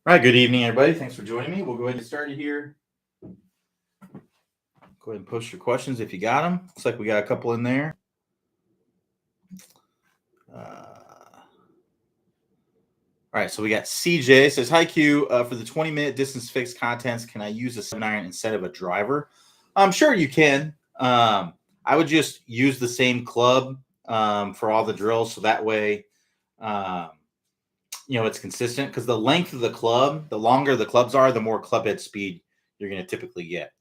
All right, good evening, everybody. Thanks for joining me. We'll go ahead and get started here. Go ahead and post your questions if you got them. Looks like we got a couple in there. All right, so we got CJ says, "Hi Q, for the 20-minute distance fixed contents, can I use a 7-iron instead of a driver?" I'm sure you can. I would just use the same club for all the drills, so that way, um, it's consistent. Because the length of the club, the longer the clubs are, the more club head speed you're going to typically get.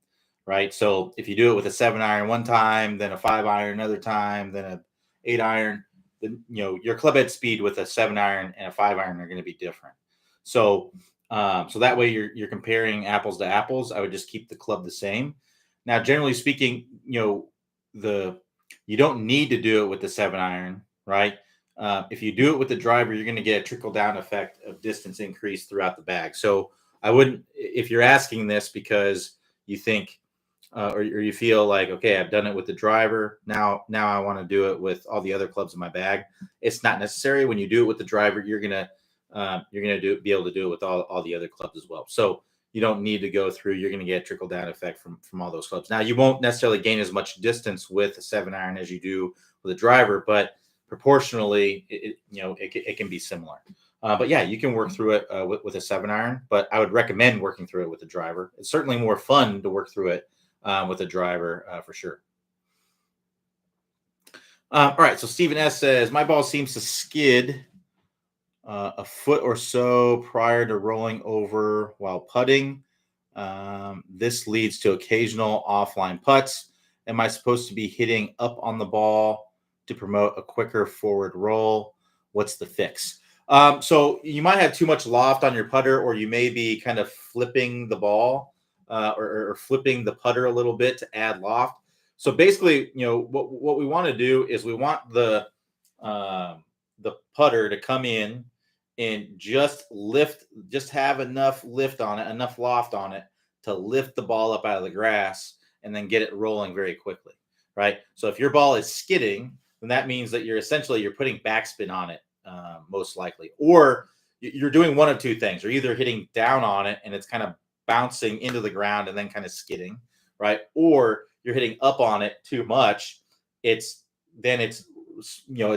Right. So if you do it with a 7-iron one time, then a 5-iron another time, then a 8-iron, then your club head speed with a 7-iron and a 5-iron are going to be different. So so that way you're comparing apples to apples. I would just keep the club the same. Now, generally speaking, the you don't need to do it with the 7-iron, right? If you do it with the driver, you're going to get a trickle down effect of distance increase throughout the bag. So I wouldn't, if you're asking this because you think or you feel like, okay, I've done it with the driver. Now I want to do it with all the other clubs in my bag. It's not necessary. When you do it with the driver, you're gonna be able to do it with all the other clubs as well. So you don't need to go through. You're gonna get a trickle down effect from all those clubs. Now you won't necessarily gain as much distance with a 7-iron as you do with a driver, but proportionally, it can be similar. But yeah, you can work through it with a 7-iron. But I would recommend working through it with a driver. It's certainly more fun to work through it with a driver for sure. All right, so Stephen S says, my ball seems to skid a foot or so prior to rolling over while putting. This leads to occasional offline putts. Am I supposed to be hitting up on the ball to promote a quicker forward roll? What's the fix? So you might have too much loft on your putter, or you may be kind of flipping the ball or flipping the putter a little bit to add loft. So basically, what we want to do is we want the putter to come in and just have enough lift on it, enough loft on it to lift the ball up out of the grass and then get it rolling very quickly, right? So if your ball is skidding, then that means that you're putting backspin on it, most likely, or you're doing one of two things. You're either hitting down on it and it's kind of bouncing into the ground and then kind of skidding, right? Or you're hitting up on it too much. It's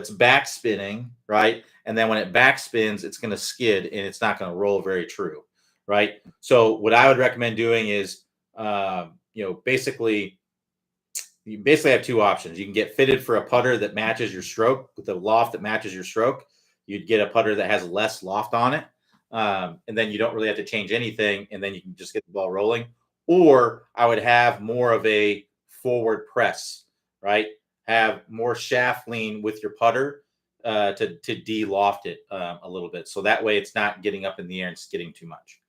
back spinning, right? And then when it back spins, it's going to skid and it's not going to roll very true, right? So what I would recommend doing is, basically, you basically have two options. You can get fitted for a putter that matches your stroke with a loft that matches your stroke. You'd get a putter that has less loft on it. And then you don't really have to change anything. And then you can just get the ball rolling. Or I would have more of a forward press, right? Have more shaft lean with your putter to de-loft it a little bit. So that way it's not getting up in the air and skidding too much.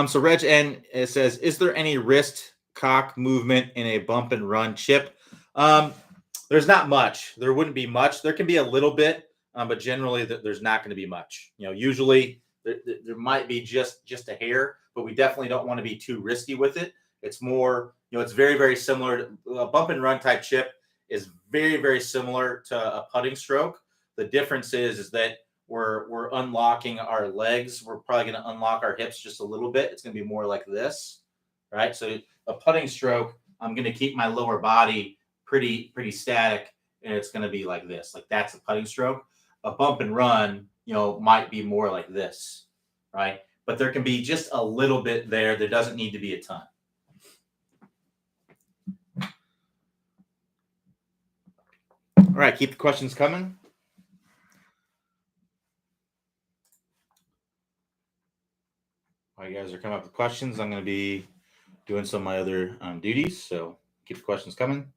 So Reg N says, is there any wrist cock movement in a bump and run chip? There's not much. There wouldn't be much. There can be a little bit, but generally there's not going to be much. Usually there might be just a hair, but we definitely don't want to be too risky with it. It's more, it's very, very similar to a bump and run type chip is very, very similar to a putting stroke. The difference is that we're unlocking our legs. We're probably going to unlock our hips just a little bit. It's going to be more like this, right? So a putting stroke, I'm going to keep my lower body pretty static, and it's going to be like this. Like that's a putting stroke. A bump and run, might be more like this, right? But there can be just a little bit there. There doesn't need to be a ton. All right, keep the questions coming. While you guys are coming up with questions, I'm going to be doing some of my other duties. So keep the questions coming.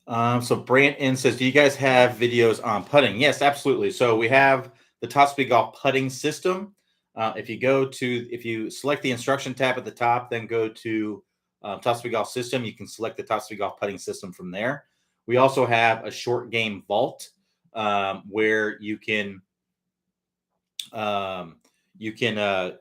So Brandon says, do you guys have videos on putting? Yes, absolutely. So we have the Top Speed Golf putting system. If you select the instruction tab at the top, then go to Top Speed Golf system, you can select the Top Speed Golf putting system from there. We also have a short game vault where um, you can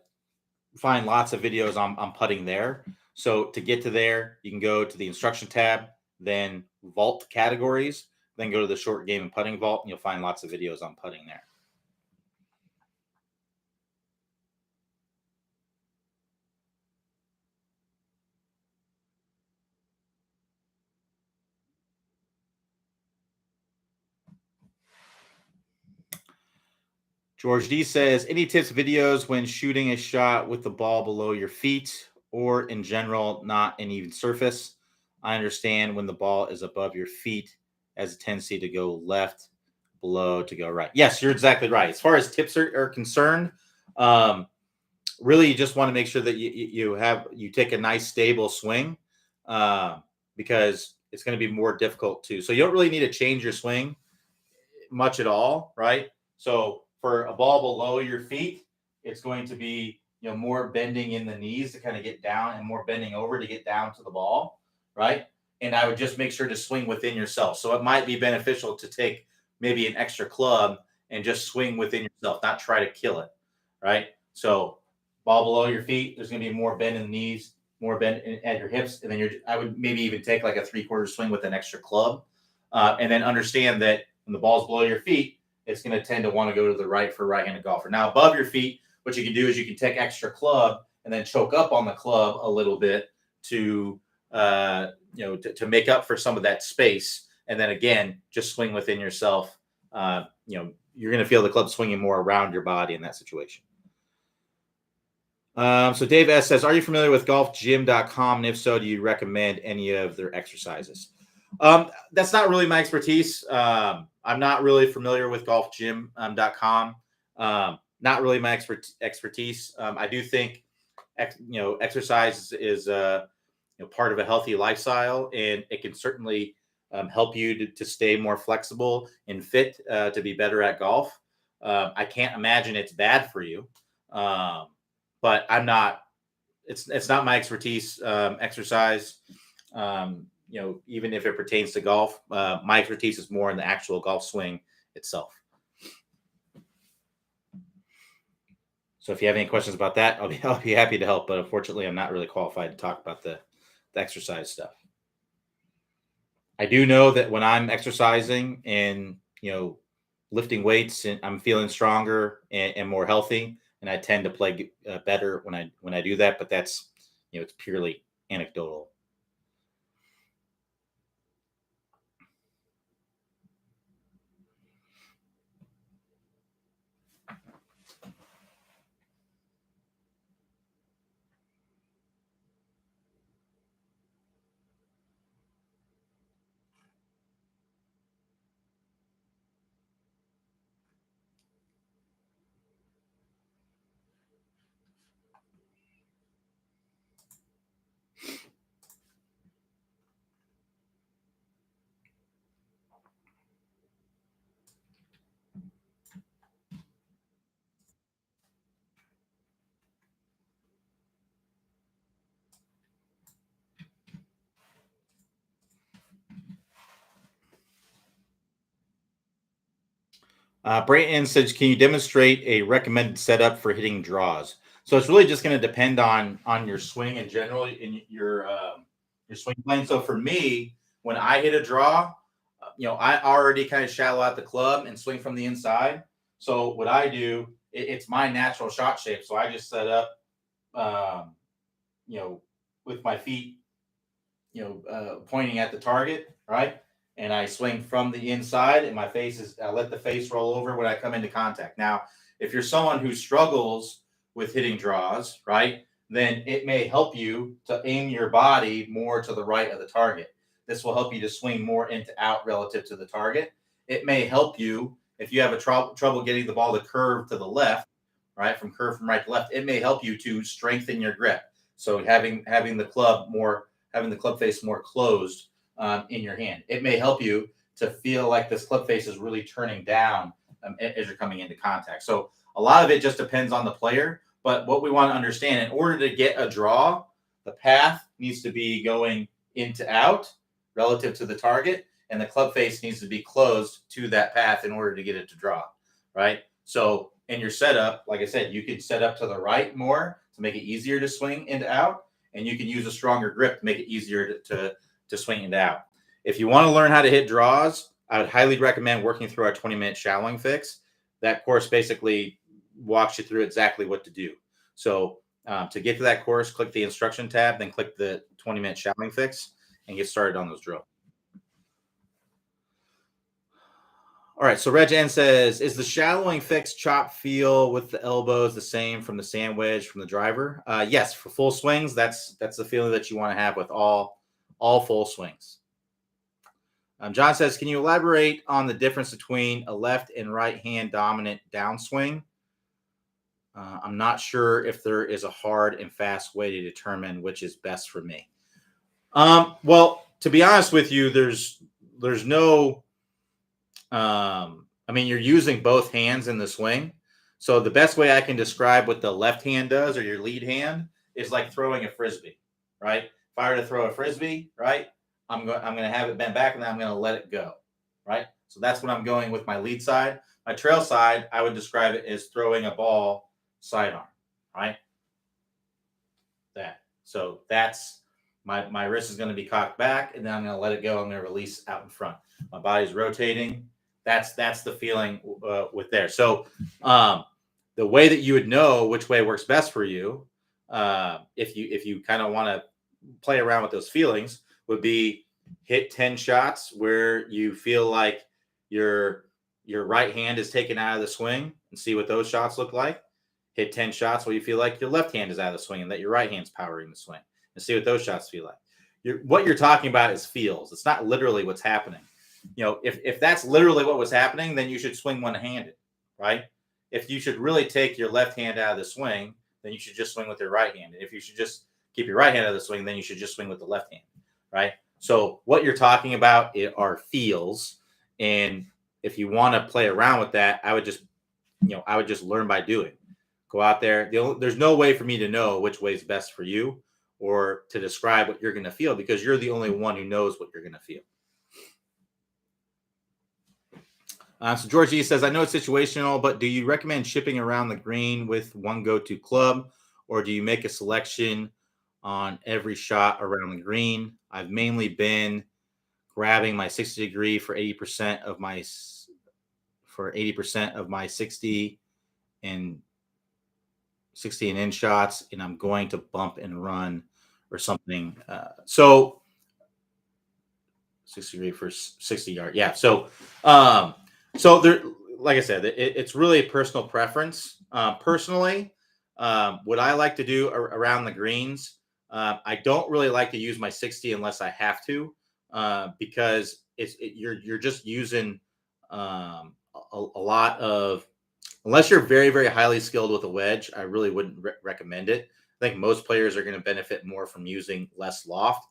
find lots of videos on putting there. So to get to there, you can go to the instruction tab, then vault categories, then go to the short game and putting vault, and you'll find lots of videos on putting there. George D says, any tips, videos when shooting a shot with the ball below your feet or in general, not an even surface? I understand when the ball is above your feet has a tendency to go left, below to go right. Yes, you're exactly right. As far as tips are concerned, um, really you just want to make sure that you take a nice stable swing because it's going to be more difficult to. So you don't really need to change your swing much at all, right? So for a ball below your feet, it's going to be more bending in the knees to kind of get down and more bending over to get down to the ball, right? And I would just make sure to swing within yourself. So it might be beneficial to take maybe an extra club and just swing within yourself, not try to kill it, right? So ball below your feet, there's going to be more bend in the knees, more bend at your hips, and then I would maybe even take like a 3/4 swing with an extra club, and then understand that when the ball's below your feet, it's going to tend to want to go to the right for a right-handed golfer. Now, above your feet, what you can do is you can take extra club and then choke up on the club a little bit to to make up for some of that space, and then again, just swing within yourself. You're going to feel the club swinging more around your body in that situation. So Dave S says, are you familiar with golfgym.com? And if so, do you recommend any of their exercises? That's not really my expertise. I'm not really familiar with golfgym.com. Not really my expertise. I do think, exercise is part of a healthy lifestyle, and it can certainly help you to stay more flexible and fit to be better at golf. I can't imagine it's bad for you. But I'm not. It's not my expertise. Exercise, even if it pertains to golf, my expertise is more in the actual golf swing itself. So if you have any questions about that, I'll be happy to help. But unfortunately, I'm not really qualified to talk about the exercise stuff. I do know that when I'm exercising and lifting weights, and I'm feeling stronger and more healthy, and I tend to play better when I do that. But that's it's purely anecdotal. Brayton says, "Can you demonstrate a recommended setup for hitting draws?" So it's really just going to depend on your swing in general in your swing plane. So for me, when I hit a draw, I already kind of shallow out the club and swing from the inside. So what I do, it's my natural shot shape. So I just set up, um, with my feet, pointing at the target, right? And I swing from the inside, and I let the face roll over when I come into contact. Now, if you're someone who struggles with hitting draws, right, then it may help you to aim your body more to the right of the target. This will help you to swing more into out relative to the target. It may help you if you have trouble getting the ball to curve to the left, right, from right to left. It may help you to strengthen your grip. So having the club face more closed in your hand. It may help you to feel like this clip face is really turning down as you're coming into contact. So a lot of it just depends on the player. But what we want to understand, in order to get a draw, the path needs to be going in to out relative to the target, and the club face needs to be closed to that path in order to get it to draw, right? So in your setup, like I said, you could set up to the right more to make it easier to swing into out, and you can use a stronger grip to make it easier to swing into out. If you want to learn how to hit draws, I would highly recommend working through our 20-minute shallowing fix. That course basically walks you through exactly what to do. So to get to that course, click the instruction tab, then click the 20-minute shallowing fix and get started on those drills. All right, so Reg N says, is the shallowing fix chop feel with the elbows the same from the sand wedge from the driver? Yes, for full swings, that's the feeling that you want to have with all full swings. John says, can you elaborate on the difference between a left and right hand dominant downswing? I'm not sure if there is a hard and fast way to determine which is best for me. Well, to be honest with you, there's no, I mean, you're using both hands in the swing. So the best way I can describe what the left hand does, or your lead hand, is like throwing a Frisbee, right? If I were to throw a Frisbee, right, I'm going to have it bent back and then I'm going to let it go, right? So that's what I'm going with my lead side. My trail side, I would describe it as throwing a ball sidearm, right? That. So that's my wrist is going to be cocked back, and then I'm going to let it go. I'm going to release out in front. My body's rotating. That's the feeling with there. So the way that you would know which way works best for you, if you kind of want to play around with those feelings, would be hit 10 shots where you feel like your right hand is taken out of the swing and see what those shots look like. Hit 10 shots where you feel like your left hand is out of the swing and that your right hand's powering the swing, and see what those shots feel like. What you're talking about is feels. It's not literally what's happening. You know, if that's literally what was happening, then you should swing one-handed, right? If you should really take your left hand out of the swing, then you should just swing with your right hand. And if you should just keep your right hand out of the swing, then you should just swing with the left hand, right? So what you're talking about are feels. And if you want to play around with that, I would just learn by doing. Go out there. There's no way for me to know which way is best for you or to describe what you're going to feel, because you're the only one who knows what you're going to feel. So George E says, I know it's situational, but do you recommend chipping around the green with one go-to club, or do you make a selection on every shot around the green? I've mainly been grabbing my 60 degree for 80% of my 60 and in shots, and I'm going to bump and run or something. So 60 degree for 60 yard. Yeah. So there, like I said, it's really a personal preference. Personally, what I like to do around the greens, I don't really like to use my 60 unless I have to, because you're just using a lot of, unless you're very, very highly skilled with a wedge, I really wouldn't recommend it. I think most players are going to benefit more from using less loft,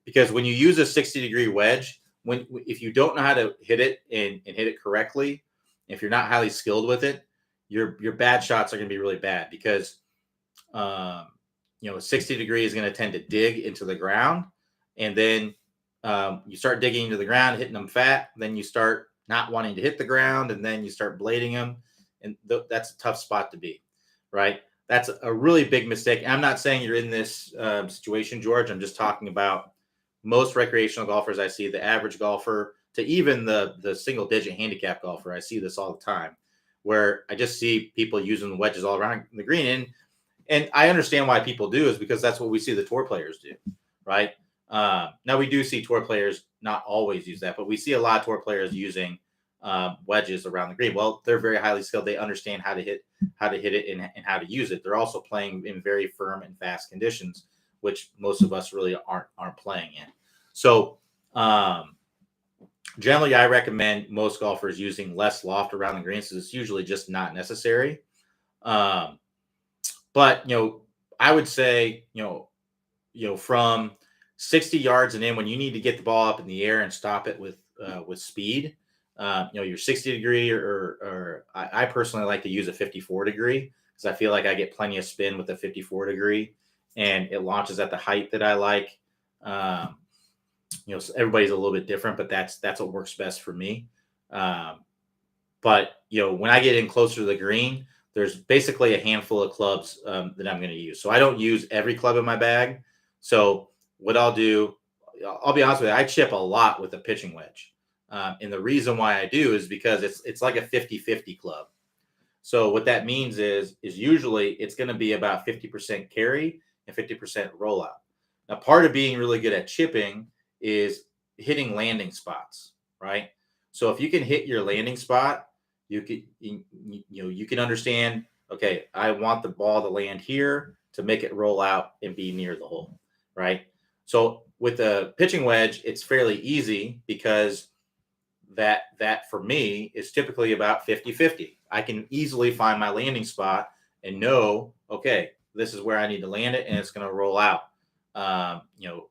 because when you use a 60 degree wedge, if you don't know how to hit it and hit it correctly, if you're not highly skilled with it, your bad shots are going to be really bad, because 60 degree is going to tend to dig into the ground, and then you start digging into the ground, hitting them fat, then you start not wanting to hit the ground, and then you start blading them, and that's a tough spot to be, right? That's a really big mistake. I'm not saying you're in this situation, George. I'm just talking about most recreational golfers I see, the average golfer to even the single digit handicap golfer. I see this all the time, where I just see people using the wedges all around the green. And I understand why people do, is because that's what we see the tour players do, right? Now we do see tour players not always use that, but we see a lot of tour players using wedges around the green. Well, they're very highly skilled. They understand how to hit it and how to use it. They're also playing in very firm and fast conditions, which most of us really aren't playing in. So generally, I recommend most golfers using less loft around the greens, because it's usually just not necessary. But I would say from 60 yards and in, when you need to get the ball up in the air and stop it with speed, your 60 degree, or I personally like to use a 54 degree because I feel like I get plenty of spin with a 54 degree, and it launches at the height that I like. Um, so everybody's a little bit different, but that's what works best for me. Um, but when I get in closer to the green, there's basically a handful of clubs that I'm going to use. So I don't use every club in my bag. So what I'll do, I'll be honest with you, I chip a lot with a pitching wedge. And the reason why I do is because it's like a 50-50 club. So what that means is usually it's going to be about 50% carry and 50% rollout. Now, part of being really good at chipping is hitting landing spots, right? So if you can hit your landing spot, you can understand, okay, I want the ball to land here to make it roll out and be near the hole, right? So with a pitching wedge, it's fairly easy because that for me is typically about 50-50. I can easily find my landing spot and know, okay, this is where I need to land it, and it's going to roll out,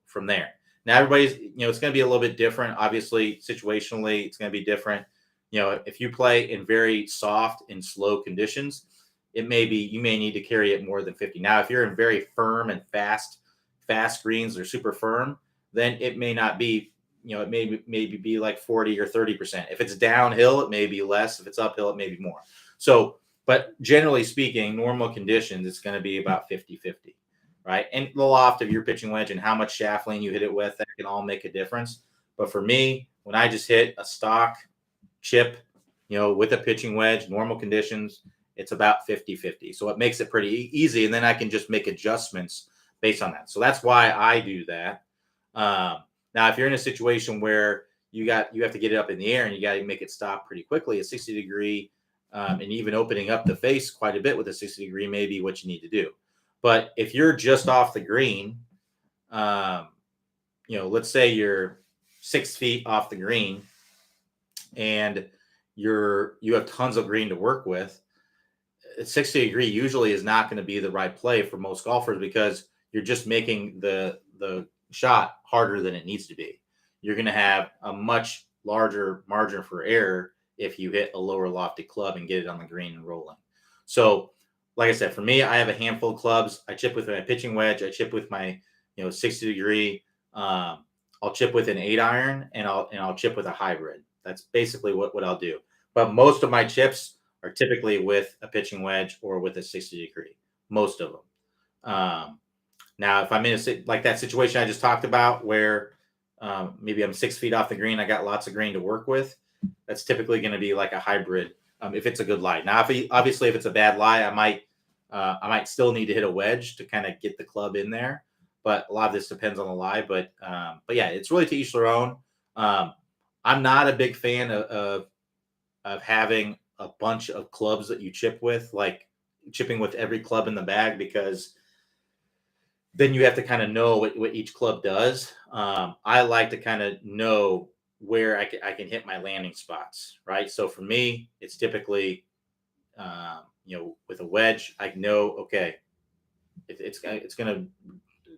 from there. Now everybody's, it's going to be a little bit different. Obviously, situationally, it's going to be different. If you play in very soft and slow conditions, you may need to carry it more than 50. Now, if you're in very firm and fast greens, or super firm, then it may not be, it may maybe be like 40 or 30%. If it's downhill, it may be less. If it's uphill, it may be more. So, but generally speaking, normal conditions, it's going to be about 50-50, right? And the loft of your pitching wedge and how much shaft lane you hit it with, that can all make a difference. But for me, when I just hit a stock chip, with a pitching wedge, normal conditions, it's about 50-50. So it makes it pretty easy. And then I can just make adjustments based on that. So that's why I do that. Now, if you're in a situation where you have to get it up in the air and you got to make it stop pretty quickly, a 60 degree, and even opening up the face quite a bit with a 60 degree may be what you need to do. But if you're just off the green, let's say you're 6 feet off the green and you have tons of green to work with, 60 degree usually is not going to be the right play for most golfers because you're just making the shot harder than it needs to be. You're going to have a much larger margin for error if you hit a lower lofted club and get it on the green and rolling. So, like I said, for me, I have a handful of clubs. I chip with my pitching wedge. I chip with my 60 degree. I'll chip with an 8-iron, and I'll chip with a hybrid. That's basically what I'll do. But most of my chips are typically with a pitching wedge or with a 60 degree. Most of them. Now, if I'm in like that situation I just talked about where maybe I'm 6 feet off the green, I got lots of green to work with, that's typically going to be like a hybrid if it's a good lie. Now, obviously, if it's a bad lie, I might still need to hit a wedge to kind of get the club in there. But a lot of this depends on the lie. But yeah, it's really to each their own. I'm not a big fan of having a bunch of clubs that you chip with, like chipping with every club in the bag, because then you have to kind of know what each club does. I like to kind of know where I can hit my landing spots, right? So for me, it's typically, with a wedge, I know, okay, it's going to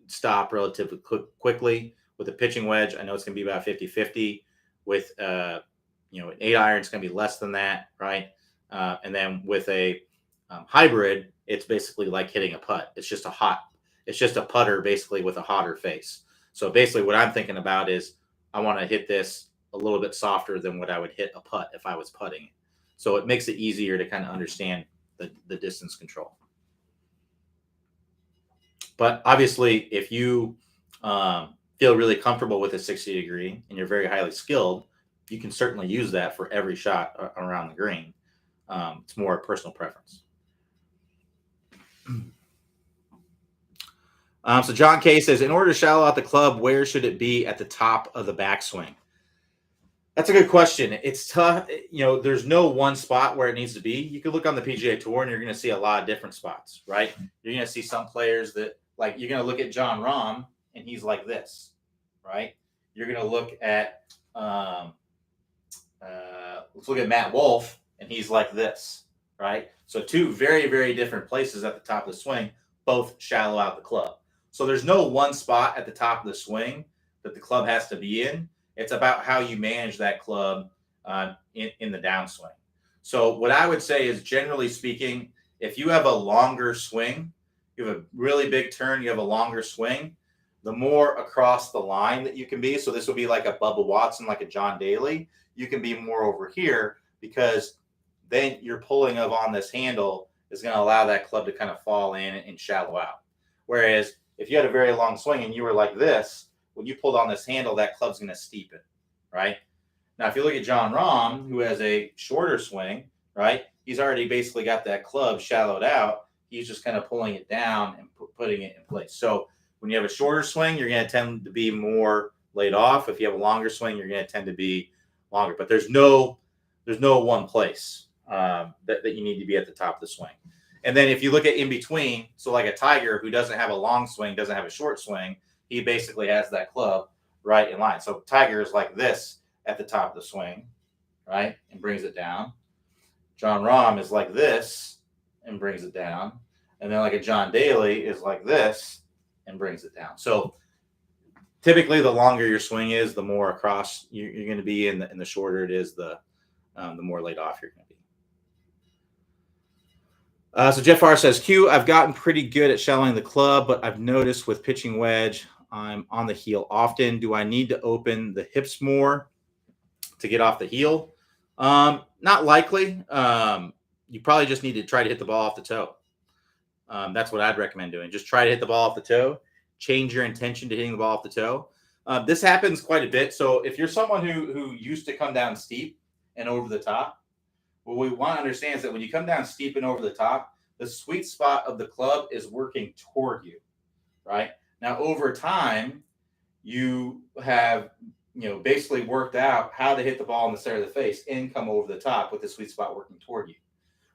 stop relatively quickly. With a pitching wedge, I know it's going to be about 50-50. With, an 8-iron, it's going to be less than that, right? And then with a hybrid, it's basically like hitting a putt. It's just a putter basically with a hotter face. So basically what I'm thinking about is I want to hit this a little bit softer than what I would hit a putt if I was putting. So it makes it easier to kind of understand the distance control. But obviously, if you feel really comfortable with a 60 degree and you're very highly skilled, you can certainly use that for every shot around the green. It's more a personal preference. So John K says, in order to shallow out the club, where should it be at the top of the backswing? That's a good question. It's tough. There's no one spot where it needs to be. You can look on the PGA Tour and you're going to see a lot of different spots, right? You're going to see some players that, like, you're going to look at Jon Rahm and he's like this, right? You're going to look at, let's look at Matt Wolff and he's like this, right? So two very, very different places at the top of the swing, both shallow out the club. So there's no one spot at the top of the swing that the club has to be in. It's about how you manage that club in the downswing. So what I would say is, generally speaking, if you have a longer swing, you have a really big turn, you have a longer swing, the more across the line that you can be. So this would be like a Bubba Watson, like a John Daly. You can be more over here because then your pulling of on this handle is going to allow that club to kind of fall in and shallow out. Whereas if you had a very long swing and you were like this, when you pulled on this handle, that club's going to steepen, right? Now, if you look at John Rahm, who has a shorter swing, right, he's already basically got that club shallowed out. He's just kind of pulling it down and putting it in place. So when you have a shorter swing, you're going to tend to be more laid off. If you have a longer swing, you're going to tend to be longer. But there's no one place that you need to be at the top of the swing. And then if you look at in between, so like a Tiger who doesn't have a long swing, doesn't have a short swing, he basically has that club right in line. So Tiger is like this at the top of the swing, right, and brings it down. John Rahm is like this and brings it down. And then like a John Daly is like this and brings it down. So typically the longer your swing is, the more across you're going to be, and the shorter it is, the more laid off you're going to be. So Jeff R says, Q, I've gotten pretty good at shallowing the club, but I've noticed with pitching wedge, I'm on the heel often. Do I need to open the hips more to get off the heel? Not likely. You probably just need to try to hit the ball off the toe. That's what I'd recommend doing. Just try to hit the ball off the toe. Change your intention to hitting the ball off the toe. This happens quite a bit. So if you're someone who used to come down steep and over the top, what we want to understand is that when you come down steep and over the top, the sweet spot of the club is working toward you, right? Now, over time, you have basically worked out how to hit the ball in the center of the face and come over the top with the sweet spot working toward you.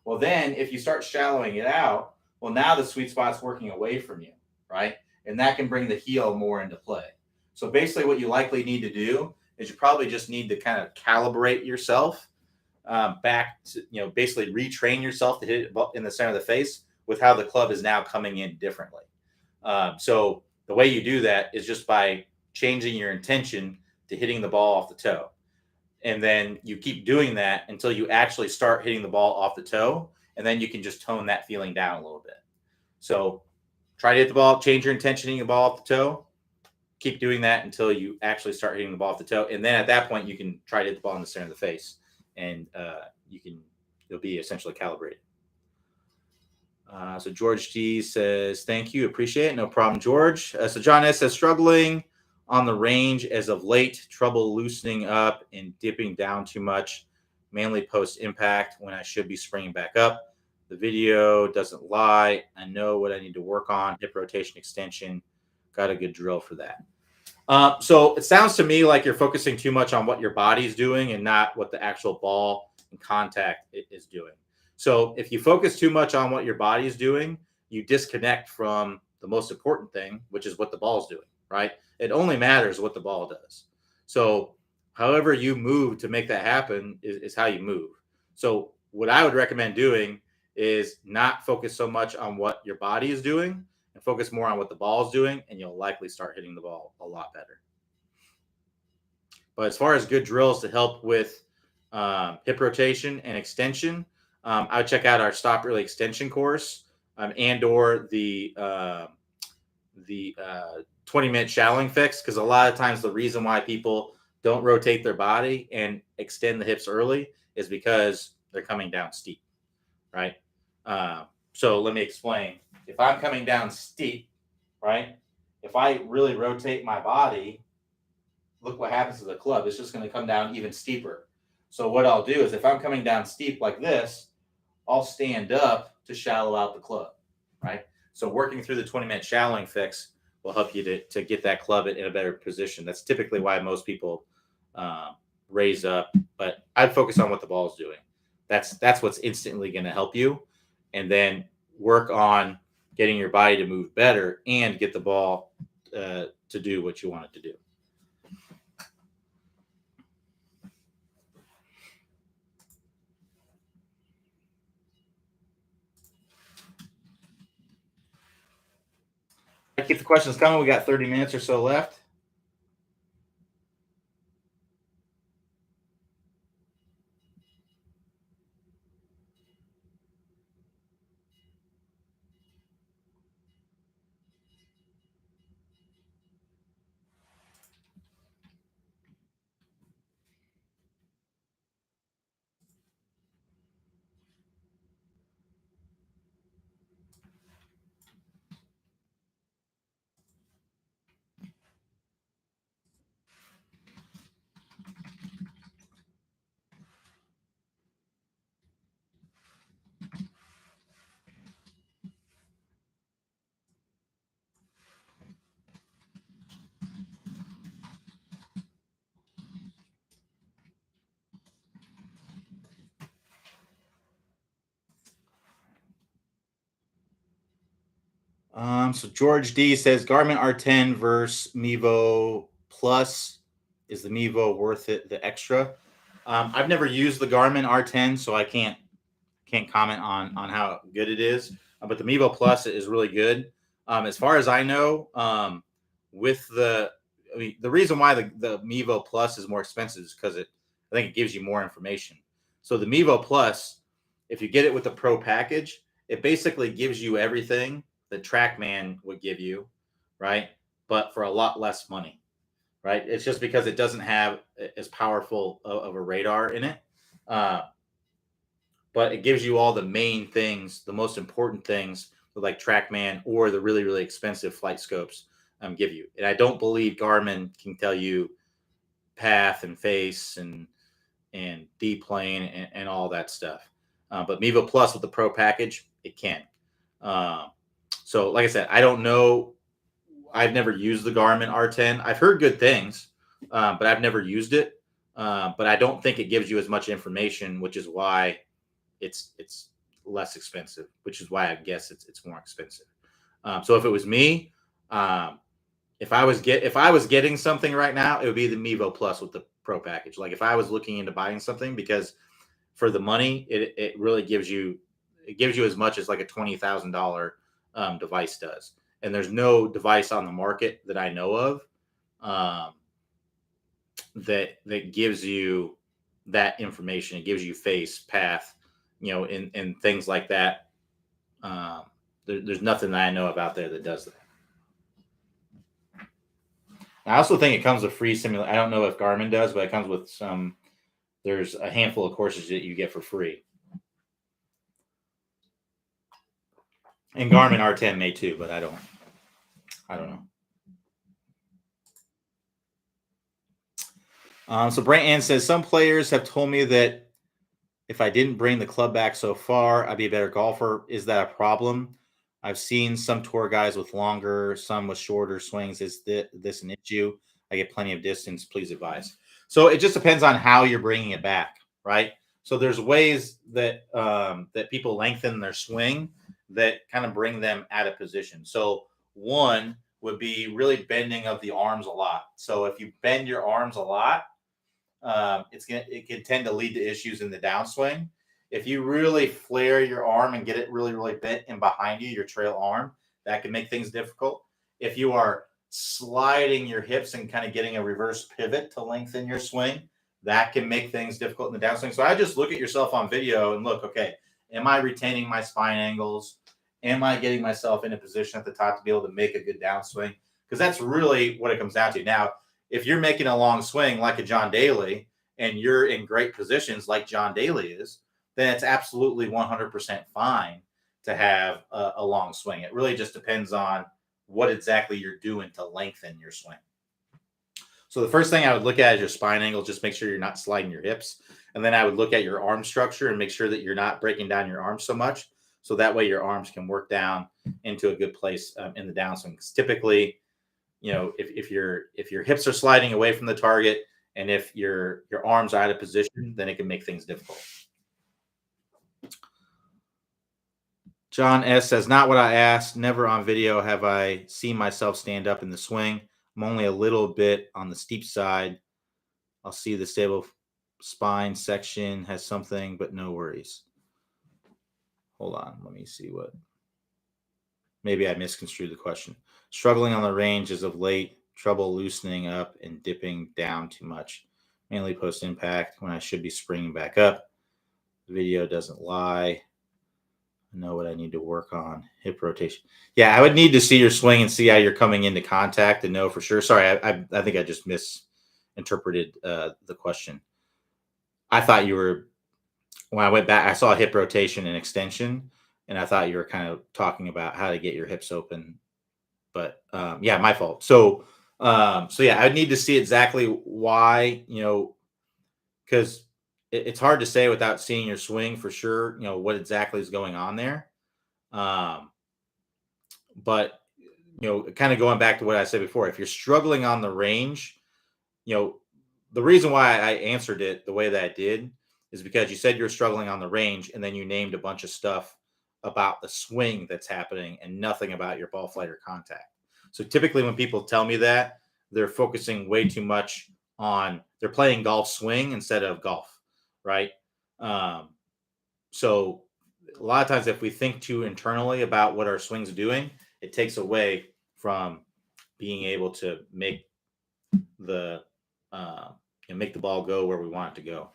Well, then if you start shallowing it out, well, now the sweet spot's working away from you, right? And that can bring the heel more into play. So basically what you likely need to do is you probably just need to kind of calibrate yourself back to, basically retrain yourself to hit it in the center of the face with how the club is now coming in differently. So the way you do that is just by changing your intention to hitting the ball off the toe. And then you keep doing that until you actually start hitting the ball off the toe. And then you can just tone that feeling down a little bit. So try to hit the ball, change your intention hitting the ball off the toe. Keep doing that until you actually start hitting the ball off the toe. And then at that point, you can try to hit the ball in the center of the face. And you'll be essentially calibrated. So George D says, thank you. Appreciate it. No problem, George. So John S says, struggling on the range as of late, trouble loosening up and dipping down too much, mainly post impact when I should be springing back up. The video doesn't lie. I know what I need to work on. Hip rotation extension. Got a good drill for that. So it sounds to me like you're focusing too much on what your body's doing and not what the actual ball and contact is doing. So if you focus too much on what your body is doing, you disconnect from the most important thing, which is what the ball is doing, right? It only matters what the ball does. So however you move to make that happen is how you move. So what I would recommend doing is not focus so much on what your body is doing and focus more on what the ball is doing, and you'll likely start hitting the ball a lot better. But as far as good drills to help with hip rotation and extension, I would check out our Stop Early Extension course and or the 20-minute shallowing fix, because a lot of times the reason why people don't rotate their body and extend the hips early is because they're coming down steep, right? So let me explain. If I'm coming down steep, right, if I really rotate my body, look what happens to the club. It's just going to come down even steeper. So what I'll do is if I'm coming down steep like this, I'll stand up to shallow out the club, right? So working through the 20-minute shallowing fix will help you to get that club in a better position. That's typically why most people raise up, but I'd focus on what the ball is doing. That's what's instantly going to help you. And then work on getting your body to move better and get the ball to do what you want it to do. Keep the questions coming. We got 30 minutes or so left. So George D says Garmin R10 versus Mevo Plus. Is the Mevo worth it? The extra? I've never used the Garmin R10, so I can't comment on how good it is. But the Mevo Plus is really good. As far as I know, with the reason why the Mevo Plus is more expensive is because I think it gives you more information. So the Mevo Plus, if you get it with the Pro package, it basically gives you everything that TrackMan would give you, right? But for a lot less money, right? It's just because it doesn't have as powerful of a radar in it. Uh, but it gives you all the main things, the most important things, like TrackMan or the really, really expensive flight scopes give you. And I don't believe Garmin can tell you path and face and D plane and all that stuff. But Mevo Plus with the Pro package, it can. Uh, so, like I said, I don't know. I've never used the Garmin R10. I've heard good things, but I've never used it. But I don't think it gives you as much information, which is why it's less expensive, which is why I guess it's more expensive. So if it was me, if I was getting something right now, it would be the Mevo Plus with the Pro package. Like if I was looking into buying something, because for the money, it really gives you as much as like a $20,000 device does. And there's no device on the market that I know of um, that gives you that information. It gives you face, path, and things like that. There's nothing that I know of out there that does that. I also think it comes with free simulation. I don't know if Garmin does, but it comes with some. There's a handful of courses that you get for free, and Garmin R10 may too, but I don't know. So Brant Ann says some players have told me that if I didn't bring the club back so far, I'd be a better golfer. Is that a problem? I've seen some tour guys with longer, some with shorter swings. Is this an issue? I get plenty of distance. Please advise. So it just depends on how you're bringing it back, right? So there's ways that that people lengthen their swing that kind of bring them out of position. So one would be really bending of the arms a lot. So if you bend your arms a lot, it can tend to lead to issues in the downswing. If you really flare your arm and get it really, really bent and behind you, your trail arm, that can make things difficult. If you are sliding your hips and kind of getting a reverse pivot to lengthen your swing, that can make things difficult in the downswing. So I just look at yourself on video and look, okay, am I retaining my spine angles? Am I getting myself in a position at the top to be able to make a good downswing? Because that's really what it comes down to. Now, if you're making a long swing like a John Daly and you're in great positions like John Daly is, then it's absolutely 100% fine to have a long swing. It really just depends on what exactly you're doing to lengthen your swing. So the first thing I would look at is your spine angle. Just make sure you're not sliding your hips. And then I would look at your arm structure and make sure that you're not breaking down your arms so much. So that way your arms can work down into a good place in the downswing. Because typically, if your hips are sliding away from the target and if your arms are out of position, then it can make things difficult. John S says, not what I asked. Never on video have I seen myself stand up in the swing. I'm only a little bit on the steep side. I'll see the stable spine section has something, but no worries. Hold on. Let me see what. Maybe I misconstrued the question. Struggling on the range as of late, trouble loosening up and dipping down too much, mainly post impact when I should be springing back up. The video doesn't lie. I know what I need to work on. Hip rotation. Yeah, I would need to see your swing and see how you're coming into contact and know for sure. Sorry, I think I just misinterpreted the question. I thought you were, when I went back, I saw hip rotation and extension, and I thought you were kind of talking about how to get your hips open. But yeah, my fault. So yeah, I'd need to see exactly why, because it's hard to say without seeing your swing for sure, what exactly is going on there. Um, but kind of going back to what I said before, if you're struggling on the range, you know, the reason why I answered it the way that I did is because you said you're struggling on the range, and then you named a bunch of stuff about the swing that's happening and nothing about your ball flight or contact. So typically, when people tell me that, they're focusing way too much on, they're playing golf swing instead of golf, right? Um, so a lot of times, if we think too internally about what our swing's doing, it takes away from being able to make the make the ball go where we want it to go.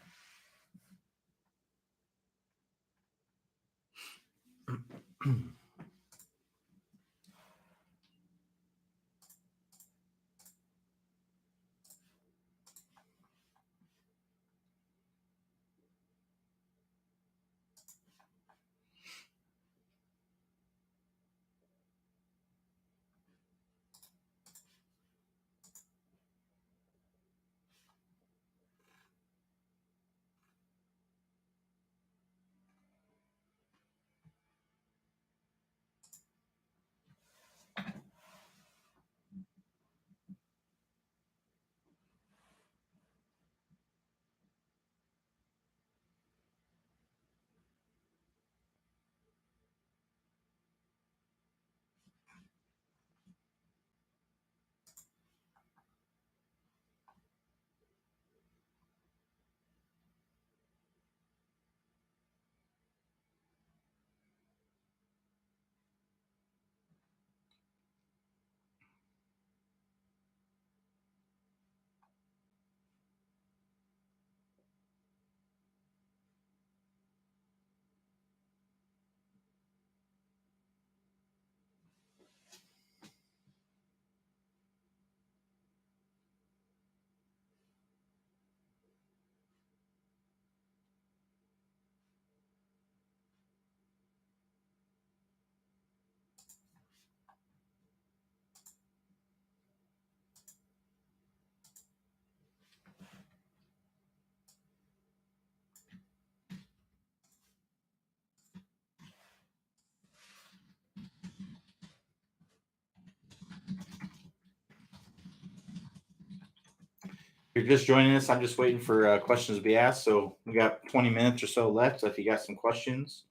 If you're just joining us, I'm just waiting for questions to be asked. So we got 20 minutes or so left. So if you got some questions,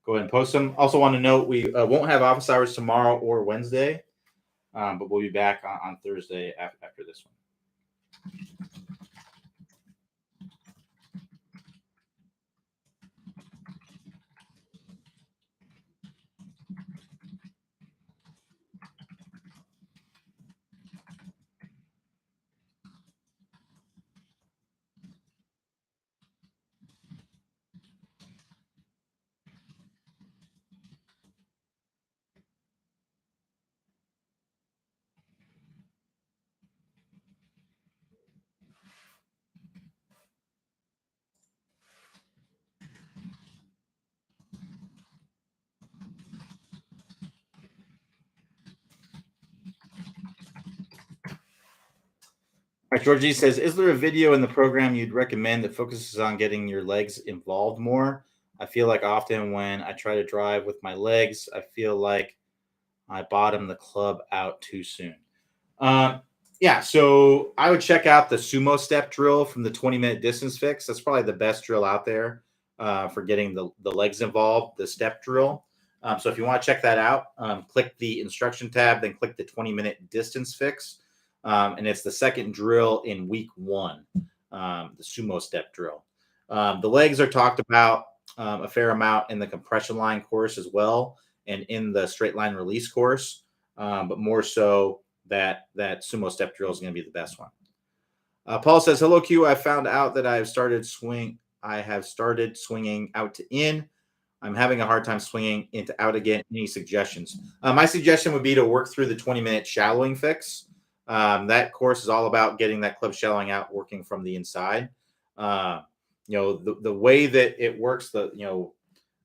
go ahead and post them. Also, want to note we won't have office hours tomorrow or Wednesday, but we'll be back on Thursday after this one. All right, Georgie says, is there a video in the program you'd recommend that focuses on getting your legs involved more? I feel like often when I try to drive with my legs, I feel like I bottom the club out too soon. Um, yeah, so I would check out the sumo step drill from the 20-minute distance fix. That's probably the best drill out there for getting the legs involved, the step drill. So if you want to check that out, click the instruction tab, then click the 20-minute distance fix. And it's the second drill in week one, the sumo step drill. The legs are talked about a fair amount in the compression line course as well. and in the straight line release course, but more so that sumo step drill is going to be the best one. Paul says, "Hello, Q. I found out that I have started swinging out to in. I'm having a hard time swinging into out again. Any suggestions?" My suggestion would be to work through the 20-minute shallowing fix. That course is all about getting that club shallowing out, working from the inside. The way that it works, the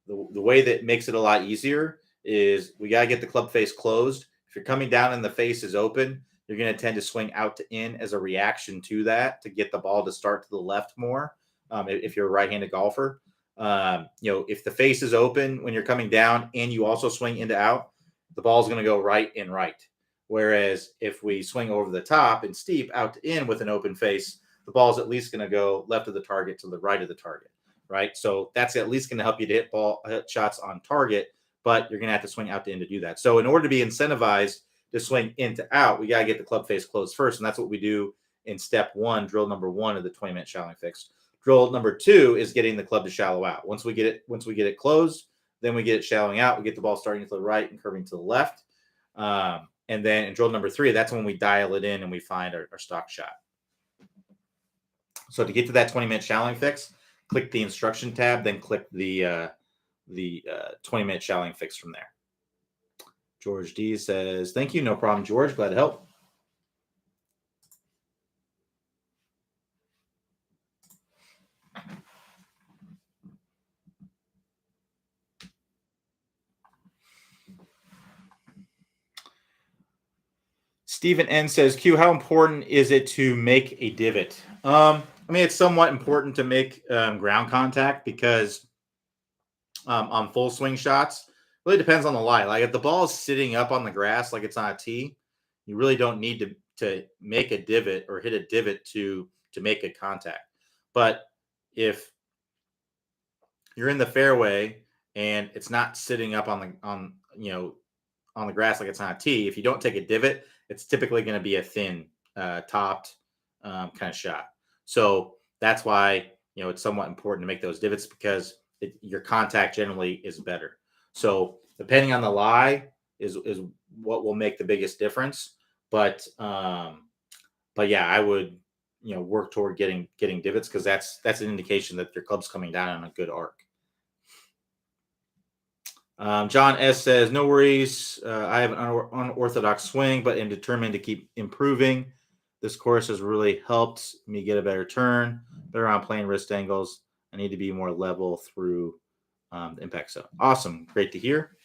way that makes it a lot easier is we got to get the club face closed. If you're coming down and the face is open, you're going to tend to swing out to in as a reaction to that to get the ball to start to the left more. If you're a right-handed golfer, if the face is open when you're coming down and you also swing into out, the ball is going to go right and right. Whereas if we swing over the top and steep out to in with an open face, the ball is at least going to go left of the target to the right of the target, right? So that's at least going to help you to hit shots on target, but you're going to have to swing out to in to do that. So in order to be incentivized to swing in to out, we got to get the club face closed first, and that's what we do in step one, drill number one of the 20-minute shallowing fix. Drill number two is getting the club to shallow out. Once we get it closed, then we get it shallowing out. We get the ball starting to the right and curving to the left. And then in drill number three, that's when we dial it in and we find our stock shot. So to get to that 20-minute shallowing fix, click the instruction tab, then click the 20-minute shallowing fix from there. George D says, "Thank you. No problem, George. Glad to help." Stephen N says, "Q, how important is it to make a divot?" It's somewhat important to make ground contact because on full swing shots, really depends on the lie. Like if the ball is sitting up on the grass like it's on a tee, you really don't need to make a divot or hit a divot to make a contact. But if you're in the fairway and it's not sitting up on the grass like it's on a tee, if you don't take a divot, it's typically going to be a thin topped kind of shot. So that's why it's somewhat important to make those divots because your contact generally is better. So depending on the lie is what will make the biggest difference. But yeah, I would work toward getting divots because that's an indication that your club's coming down on a good arc. John S says, "No worries. I have an unorthodox swing, but am determined to keep improving. This course has really helped me get a better turn, better on playing wrist angles. I need to be more level through the impact zone." Awesome. Great to hear.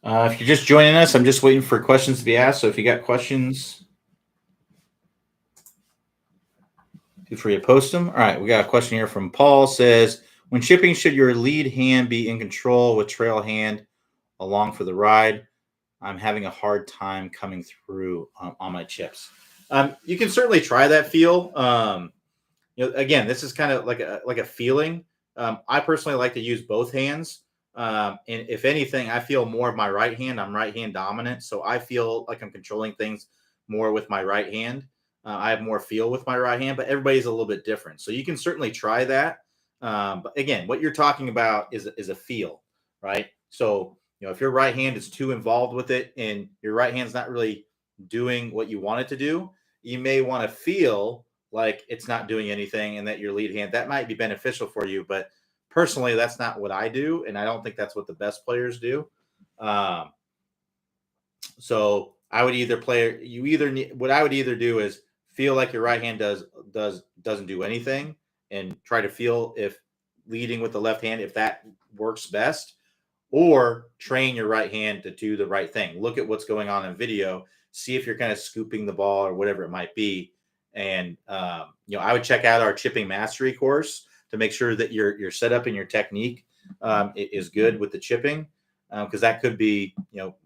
If you're just joining us, I'm just waiting for questions to be asked. So if you got questions, feel free to post them. All right, we got a question here from Paul. Says, when shipping, should your lead hand be in control with trail hand along for the ride? I'm having a hard time coming through on my chips. You can certainly try that feel. Again, this is kind of like a feeling. I personally like to use both hands, and if anything, I feel more of my right hand. I'm right hand dominant, so I feel like I'm controlling things more with my right hand. I have more feel with my right hand, but everybody's a little bit different. So you can certainly try that. But again, what you're talking about is a feel, right? So if your right hand is too involved with it and your right hand's not really doing what you want it to do, you may want to feel like it's not doing anything and that your lead hand that might be beneficial for you. But personally, that's not what I do, and I don't think that's what the best players do. Um, so I would either play you either need, what I would either do is feel like your right hand doesn't do anything and try to feel if leading with the left hand if that works best, or train your right hand to do the right thing. Look at what's going on in video, see if you're kind of scooping the ball or whatever it might be. And I would check out our chipping mastery course to make sure that your setup and your technique is good with the chipping, because that could be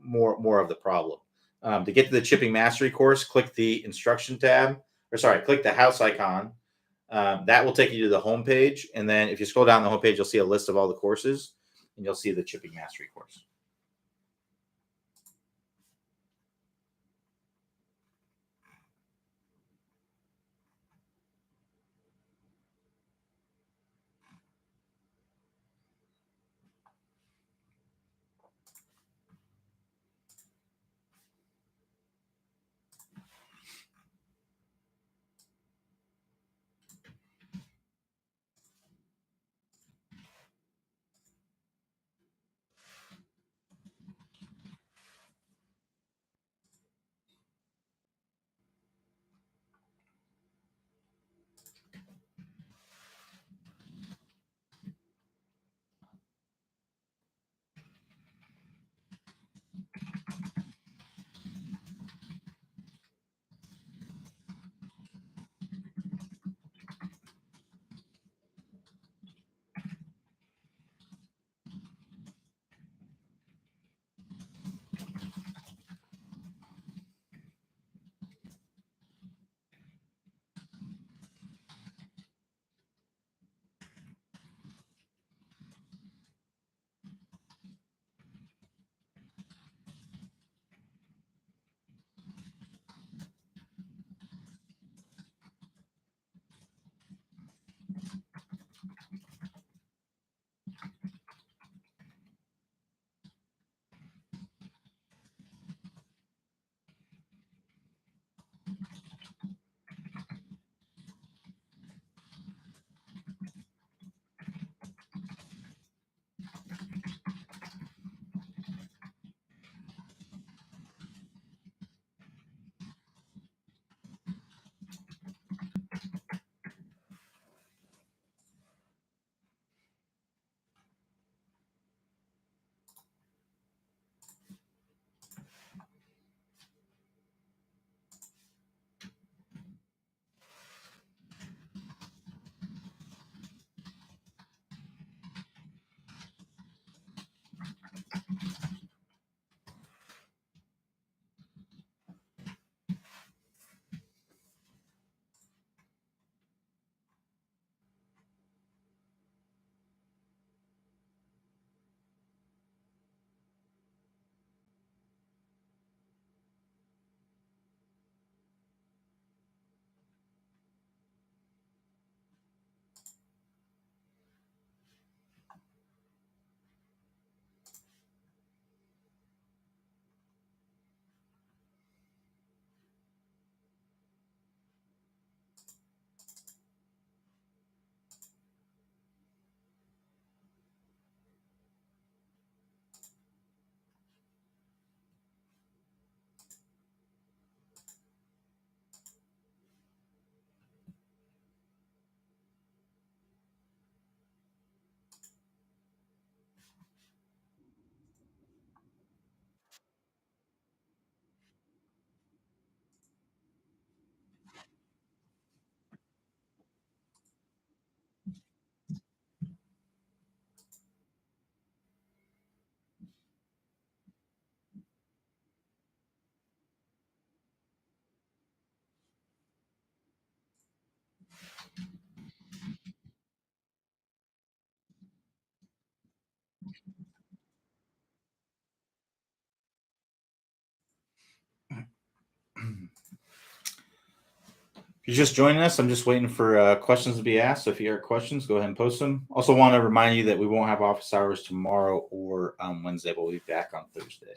more of the problem. To get to the chipping mastery course, click the instruction tab, or sorry, click the house icon. That will take you to the home page, and then if you scroll down the home page, you'll see a list of all the courses, and you'll see the chipping mastery course. If you're just joining us, I'm just waiting for questions to be asked. So if you have questions, go ahead and post them. Also, want to remind you that we won't have office hours tomorrow or Wednesday, but we'll be back on Thursday.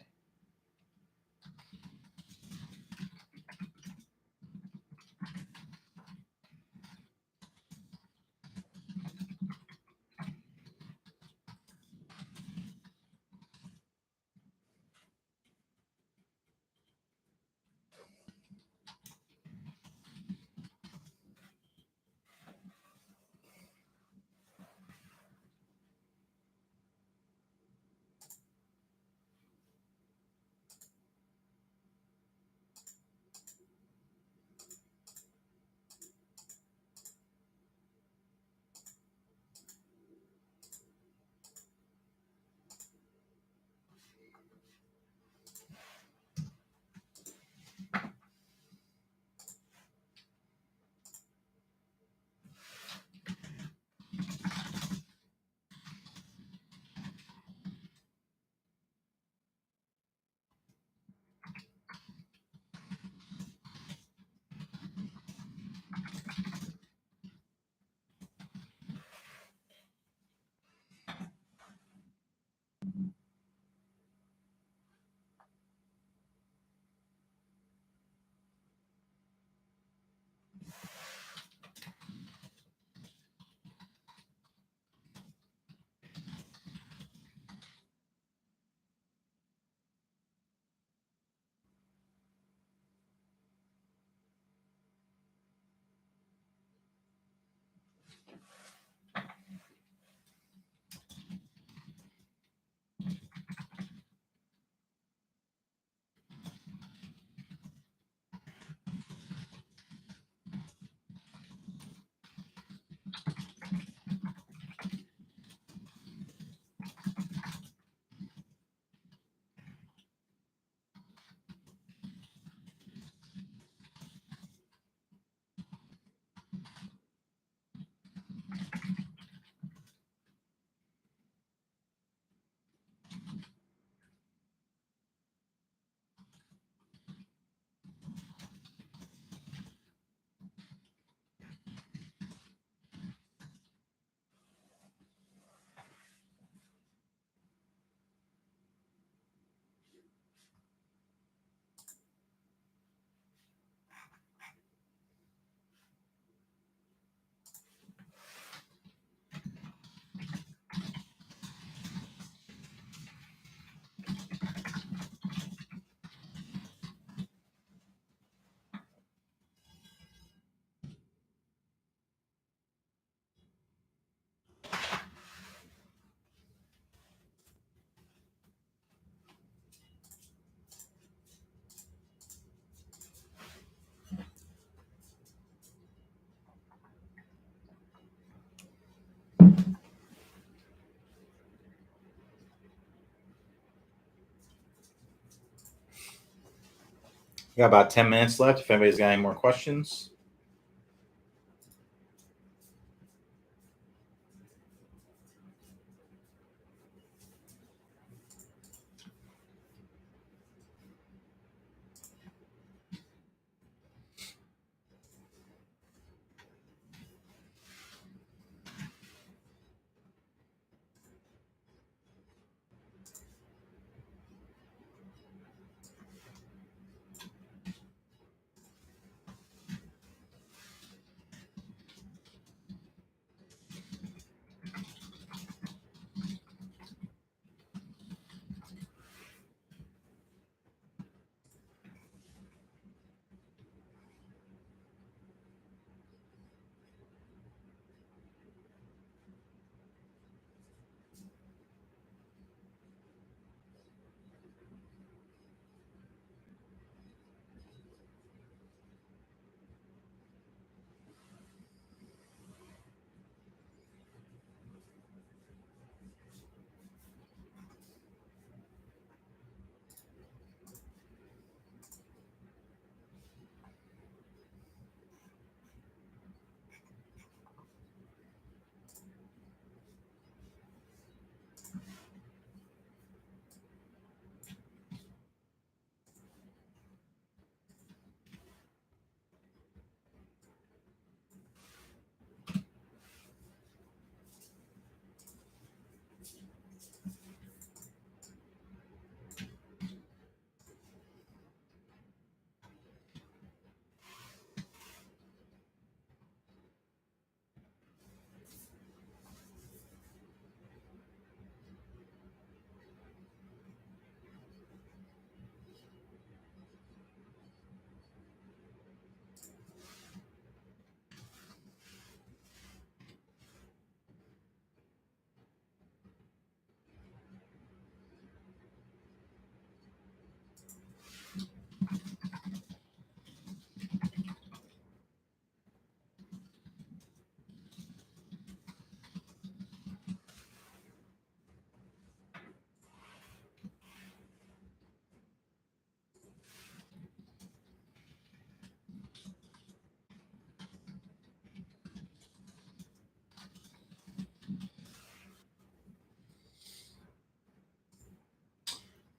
We got about 10 minutes left. If anybody's got any more questions.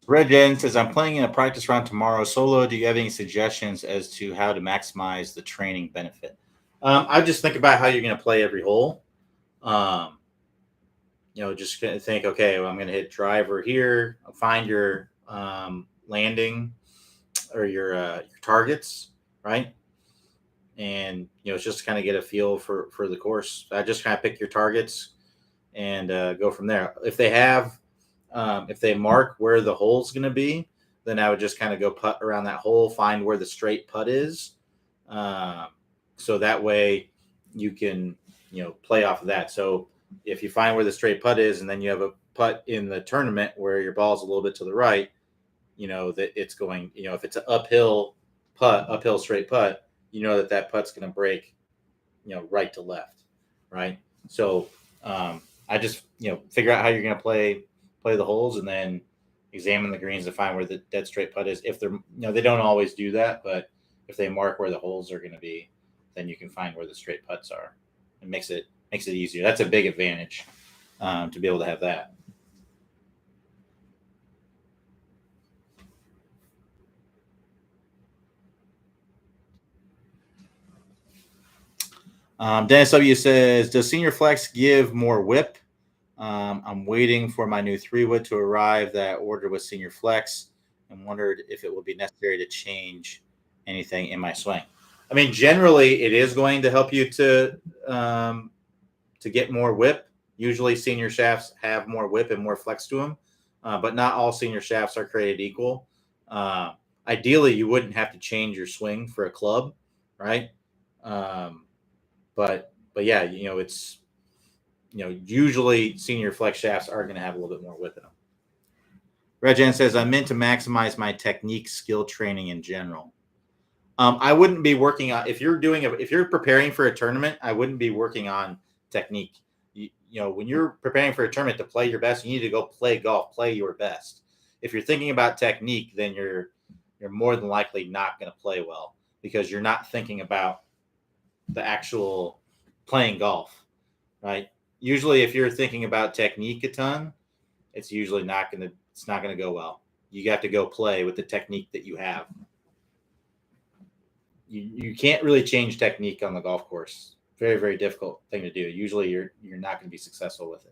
Red Jen says, I'm playing in a practice round tomorrow solo. Do you have any suggestions as to how to maximize the training benefit? I just think about how you're going to play every hole. Um, just gonna think, okay, well, I'm going to hit driver here, find your landing or your targets, right? And it's just kind of get a feel for the course. I just kind of pick your targets and go from there. If they mark where the hole's going to be, then I would just kind of go putt around that hole, find where the straight putt is, um, so that way you can play off of that. So if you find where the straight putt is, and then you have a putt in the tournament where your ball's a little bit to the right, that it's going. If it's an uphill straight putt, that putt's going to break, right to left, right. So I just figure out how you're going to play the holes, and then examine the greens to find where the dead straight putt is. If they're they don't always do that, but if they mark where the holes are going to be, then you can find where the straight putts are. It makes it easier. That's a big advantage, to be able to have that. Dennis W says, does Senior Flex give more whip? I'm waiting for my new 3-wood to arrive that I ordered with Senior Flex, and wondered if it would be necessary to change anything in my swing. I mean, generally, it is going to help you to get more whip. Usually, senior shafts have more whip and more flex to them, but not all senior shafts are created equal. Uh, Ideally, you wouldn't have to change your swing for a club, right? Um, but yeah, it's usually senior flex shafts are going to have a little bit more whip in them. Regen says, I'm meant to maximize my technique skill training in general. I wouldn't be working on if you're preparing for a tournament. I wouldn't be working on technique. When you're preparing for a tournament to play your best, you need to go play golf, play your best. If you're thinking about technique, then you're more than likely not going to play well, because you're not thinking about the actual playing golf, right? Usually, if you're thinking about technique a ton, it's usually not gonna go well. You have to go play with the technique that you have. You can't really change technique on the golf course. Very, very difficult thing to do. Usually, you're not going to be successful with it.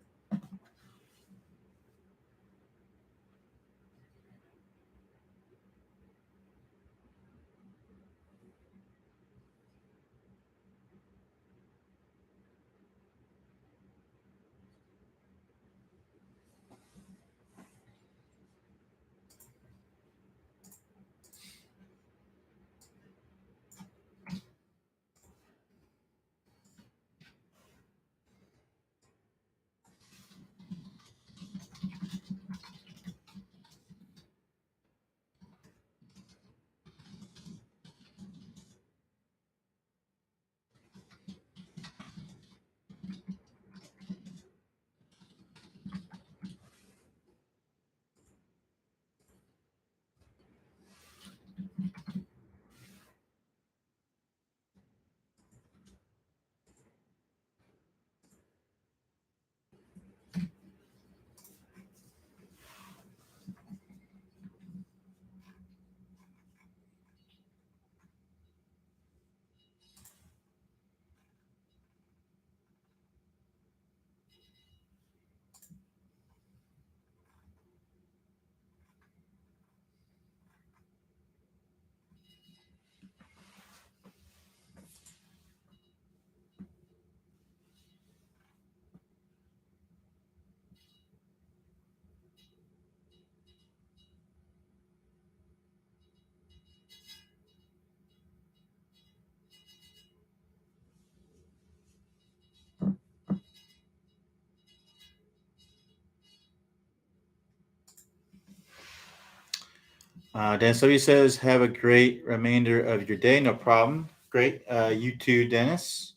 Dennis W says, "Have a great remainder of your day." No problem. Great. You too, Dennis.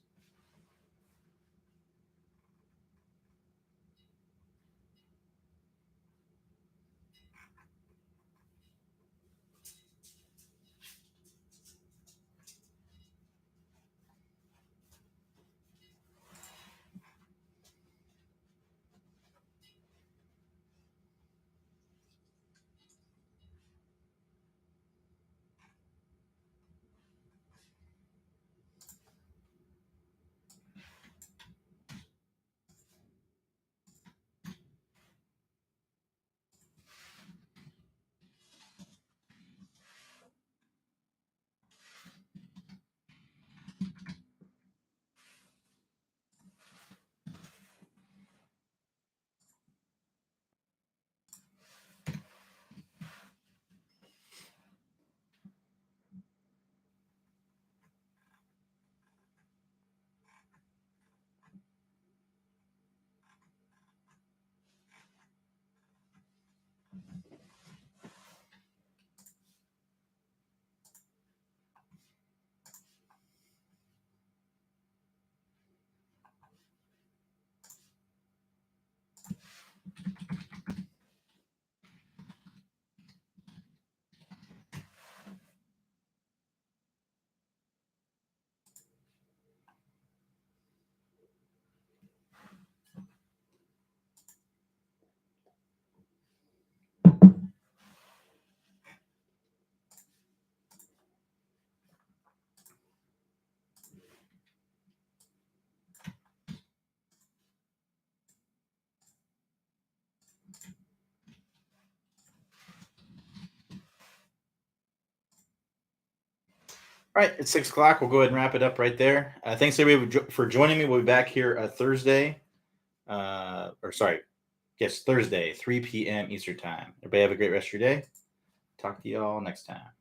All right, it's 6 o'clock. We'll go ahead and wrap it up right there. Thanks everybody for joining me. We'll be back here Thursday, or sorry, yes, Thursday, 3 p.m. Eastern time. Everybody have a great rest of your day. Talk to you all next time.